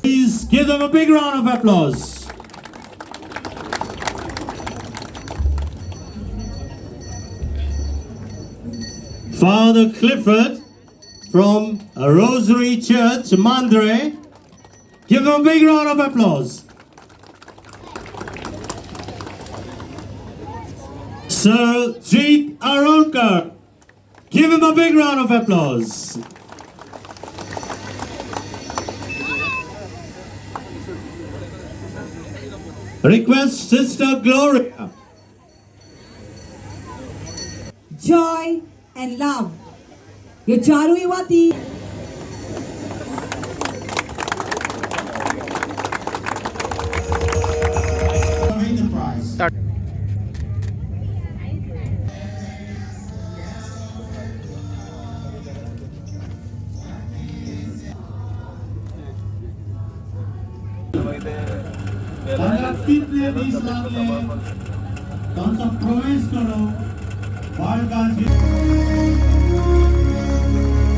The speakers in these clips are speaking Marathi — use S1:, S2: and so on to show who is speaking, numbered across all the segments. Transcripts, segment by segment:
S1: Please give them a big round of applause. Father Clifford from Rosary Church, Mandre. Give them a big round of applause. Sir Jeet Arolkar. Give him a big round of applause. Request Sister Gloria.
S2: Joy and love. Ye charu iwati.
S1: The prize. प्रवेश करो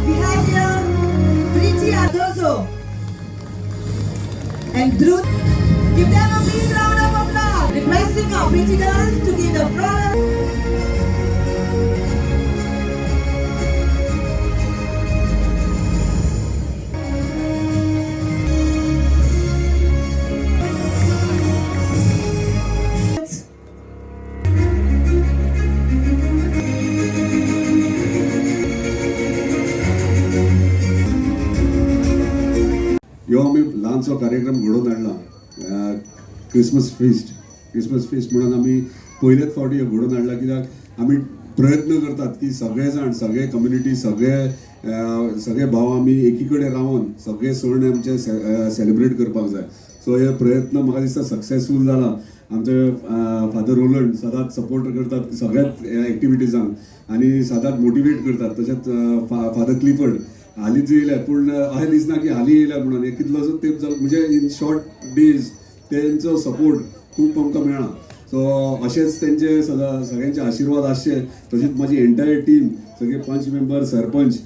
S2: We have here Priti Adoso and Dhruv. Give them a big round of applause. Requesting our pretty girls to give the flower.
S3: ह्यो आमी ल्हानसो कार्यक्रम घडोवन हाडला क्रिसमस फिस्ट म्हणून आमी पयलेच फावटी घडोवन हाडला कित्याक आमी प्रयत्न करतात की सगळे जाण सगळे कम्युनिटी सगळे भाव आमी एकी कडेन रावन सगळे सण आमचे सेलिब्रेट करपाक जाय. सो हे प्रयत्न म्हाका दिसता सक्सेसफूल जाला. आमचे फादर रोलंड सदांच सपोर्ट करतात सगळ्याच एक्टिविटीजांक आनी सदांच मोटिवेट करतात. तशेंच फादर क्लिफर्ड हालींच येयल्यात पूण अशें दिसना की हालीं येयल्यात म्हणून एक कितलोसो तेंप जालो म्हणजे इन शॉर्ट डेज तेंचो सपोर्ट खूब आमकां मेळ्ळा. सो अशेंच तेंचे सगळ्यांचे आशिर्वाद आसचे. तशेंच म्हाजी एंटायर टीम सगळे पंच मेंबर सरपंच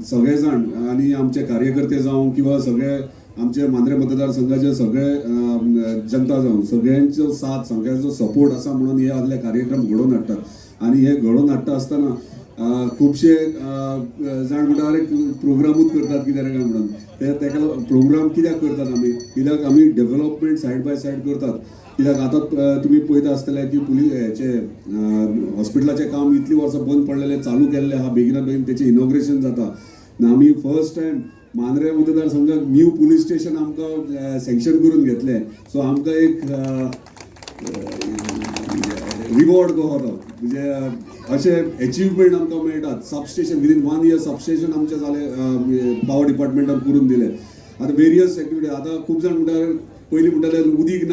S3: सगळे जाण आनी आमचे कार्यकर्ते जावं किंवा सगळे आमचे मांद्रे मतदारसंघाचे सगळे जनता जावं सगळ्यांचो साथ सगळ्यांचो सपोर्ट आसा म्हणून हे आदले कार्यक्रम घडोवन हाडटात. आनी हे घडोवन हाडटा आसतना खुबशे जाण म्हणटा अरे प्रोग्रामूच करतात कित्याक काय म्हणून तेका प्रोग्राम कित्याक करतात आमी कित्याक आमी डेव्हलपमेंट सायड बाय सायड करतात. कित्याक आतां तुमी पळयता आसतले की हेचे हॉस्पिटलाचें काम इतलीं वर्सां बंद पडलेलें चालू केल्लें आहा. बेगिना बेगीन तेचें इनॉग्रेशन जाता. आमी फर्स्ट टायम मांद्रे मतदारसंघाक न्यू पुलीस स्टेशन आमकां सँक्शन करून घेतलें. सो आमकां एक रिवॉर्ड कहो तो म्हणजे अशे अचिवमेंट आमकां मेळटात. सबस्टेशन विदीन 1 year सबस्टेशन आमचें जालें पावर डिपार्टमेंटान करून दिलें. आतां वेरियस एक्टिविटी आतां खूब जाण म्हणटा पयलीं म्हणटाले उदीक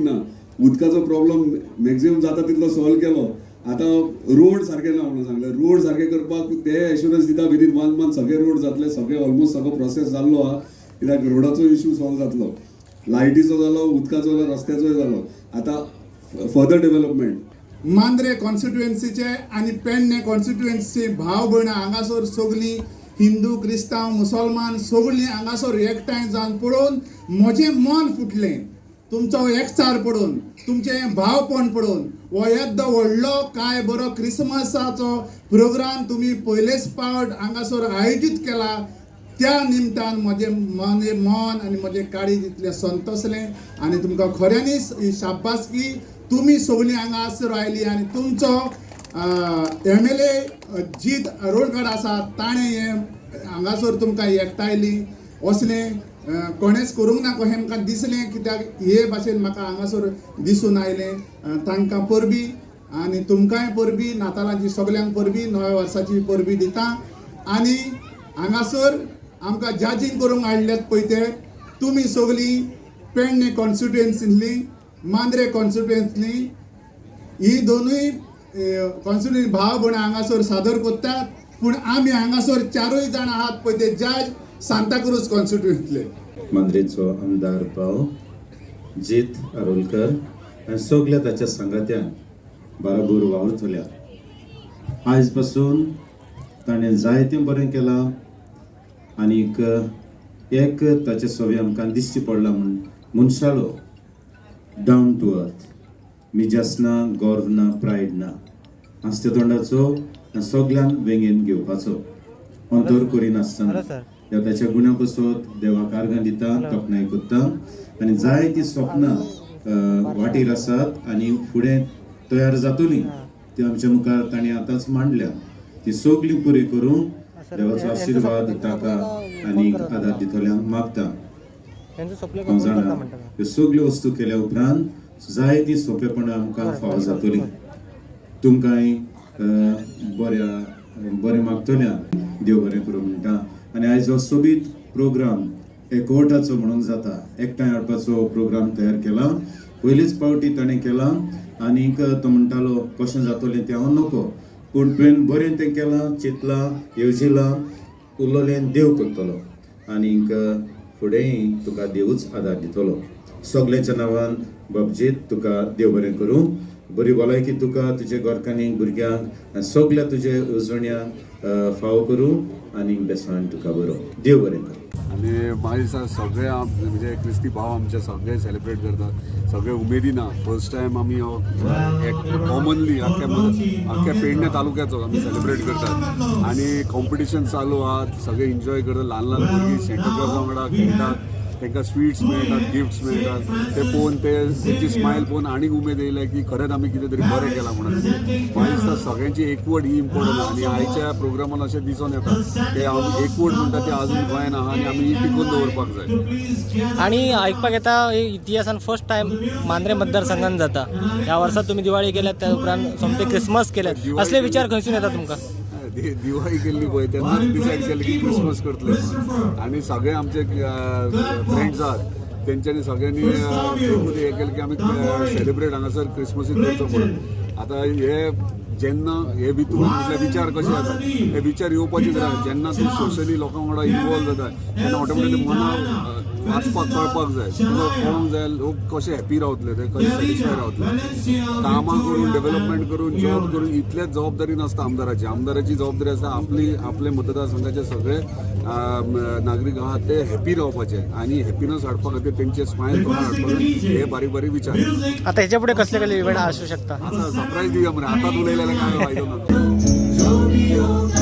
S3: ना उदकाचो प्रॉब्लम मॅक्झिमम जाता तितलो सॉल्व केलो. आतां रोड सारके ना म्हणून सांगलें. रोड सारके करपाक ते एश्युरन्स दिता विदीन 1 month सगळे रोड जातले. सगळे ऑलमोस्ट सगळो प्रोसेस जाल्लो आहा कित्याक रोडाचो इश्यू सॉल्व जातलो. लायटीचो जालो उदकाचो जालो रस्त्याचोय जालो. आतां फर्दर डेव्हलपमेंट
S4: मांद्रे कॉन्स्टिट्युएन्सीचे आनी पेडणे कॉन्स्टिट्युएन्सीचे भाव भयणां हांगासर सगळीं हिंदू क्रिस्तांव मुसलमान सगळीं हांगासर एकठांय जावन पळोवन म्हजें मन फुटलें. तुमचो एकचार पळोवन तुमचे भावपण पळोवन हो येदो व्हडलो काय बरो क्रिसमसाचो प्रोग्राम तुमी पयलेच फावट हांगासर आयोजीत केला. त्या निमतान म्हजें मन आनी म्हजें काळीज इतलें संतोसलें आनी तुमकां खऱ्यांनीच ही शाब्बासकी. तुम्ही सगळीं हांगा आसर आयली आनी तुमचो MLA जीत अरोलकर आसा ताणें हें हांगासर तुमकां एकठांयली असलें कोणेच करूंक ना कशें म्हाका दिसलें कित्याक हे भाशेन म्हाका हांगासर दिसून आयलें. तांकां परबी आनी तुमकांय परबी नातालांची सगल्यांक परबी नव्या वर्साची परबी दिता. आनी हांगासर आमकां जजींग करूंक हाडल्यात पळय ते तुमी सगळीं पेडणे कॉन्स्टिट्युएन्सींतलीं मांद्रे कॉन्स्टिट्युएन्सींतलीं ही दोनूय कॉन्स्टिट्युएन्सी भाव भयणां हांगासर सादर करतात. पूण आमी हांगासर 4य जाण आहात पळय ते जज सांताक्रूज कॉन्स्टिट्युएन्सींतले.
S5: मांद्रेचो आमदार भाव जीत अरोलकर आनी सगळ्या ताच्या सांगात्यांक बाराबोर वावुरतल्या. आयज पासून ताणें जायतें बरें केलां आनीक एक ताचे सवय आमकां दिश्टी पडला मनशालो डावन टू अर्थ मिजास ना गर्व ना प्रायड ना आस्ते तोंडाचो सगळ्यांक वेंगेन घेवपाचो अंतर करिनासतना देवाच्या गुण्या पासत देवाक आर्गां दिता तोखणाय करता आनी जाय ती स्वप्नां वाटेर आसात आनी फुडें तयार जातली ती आमच्या मुखार ताणें आतांच मांडल्या ती सगळीं पुरी करूं देवाचो आशिर्वाद ताका आनी आदार दितल्यांक मागता हांव जाणा ह्यो सगळ्यो वस्तू केल्या उपरांत जाय ती सोंपेपणां आमकां फावो जातली तुमकांय बरें मागतल्या देव बरें करूं म्हणटा आनी आयज हो सोबीत प्रोग्राम एकवटाचो म्हणून जाता एकठांय हाडपाचो प्रोग्राम तयार केला पयलीच फावटी ताणें केला आनीक तो म्हणटालो कशें जातलें तें हांव नको पूण तुवें बरें तें केलां चिंतलां येवजिलां उरलोलें देव करतलो आनीक फुडेंय तुका देवूच आदार दितलो सगळ्यांच्या नांवान बाबजीत तुका देव बरें करूं बरी भलायकी तुका तुजे घरकान्नीक भुरग्यांक सगळ्या तुजे उजवण्यांक फावो करूं आनीक बेसाण तुका बरो देव बरें करूं
S3: आणि म्हाज्या दिसता सगळे म्हणजे क्रिस्ती भाव आमचे सगळे सेलिब्रेट करतात सगळे उमेदीन फर्स्ट टायम आमी कॉमनली आख्या पेडणे तालुक्याचो आमी सेलिब्रेट करतात आणि कॉम्पिटिशन चालू आहात सगळे एन्जॉय करतात ल्हान ल्हान भुरगीं सेंटा क्लॉजा वांगडा खेळटात तांकां स्वीट्स मेळटात गिफ्ट्स मेळटात ते पळोवन तेंची स्मायल पळोवन आनीक उमेद येयल्या की खरेंच आमी कितें तरी बरें केलां म्हणून म्हाका दिसता सगळ्यांची एकवट ही इम्पॉर्टंट आनी आयच्या प्रोग्रामान अशें दिसून येता की आमी एकवट म्हणटा ती आजून गोंयान आहा आनी आमी ही टिकून दवरपाक जाय
S6: आणि आयकपाक येता इतिहासान फर्स्ट टायम मांद्रे मतदारसंघान जाता ह्या वर्सा तुम्ही दिवाळी केल्यात त्या उपरांत सोमते क्रिसमस केल्यात असले विचार खंयसून येता तुमकां
S3: दिवाळी केल्ली पळय तेन्नाच डिसायड केलें की क्रिसमस करतले आनी सगळे आमचे फ्रेंड्स आहात तेंच्यांनी सगळ्यांनी हे केलें की आमी सेलिब्रेट हांगासर क्रिसमसीक करचो म्हणून आतां हे जेन्ना हे भितून म्हटल्यार विचार कशे जाता हे विचार येवपाचे गरज जेन्ना तूं सोशली लोकां वांगडा इनवॉल्व जाता तेन्ना ऑटोमॅटिकली मनाक वाचपाक कळपाक जाय तुका कळोंक जाय लोक कशे हॅपी रावतले ते कशे सॅटिस्फाय रावतले कामां करून डेव्हलपमेंट करून जॉब करून इतलेच जबाबदारी नासता आमदाराची जबाबदारी आसता आपले मतदारसंघाचे सगळे नागरीक आहात ते हॅपी रावपाचे आनी हॅपीनस हाडपा खातीर तेंचे स्मायल करून हाडपाक हे बारीक बारीक विचार
S6: आता ह्याच्या पुढे कसले इव्हेंट आसूं शकता
S3: सरप्राईज दिवया मरे आतांच उलयलेले काय फायदो ना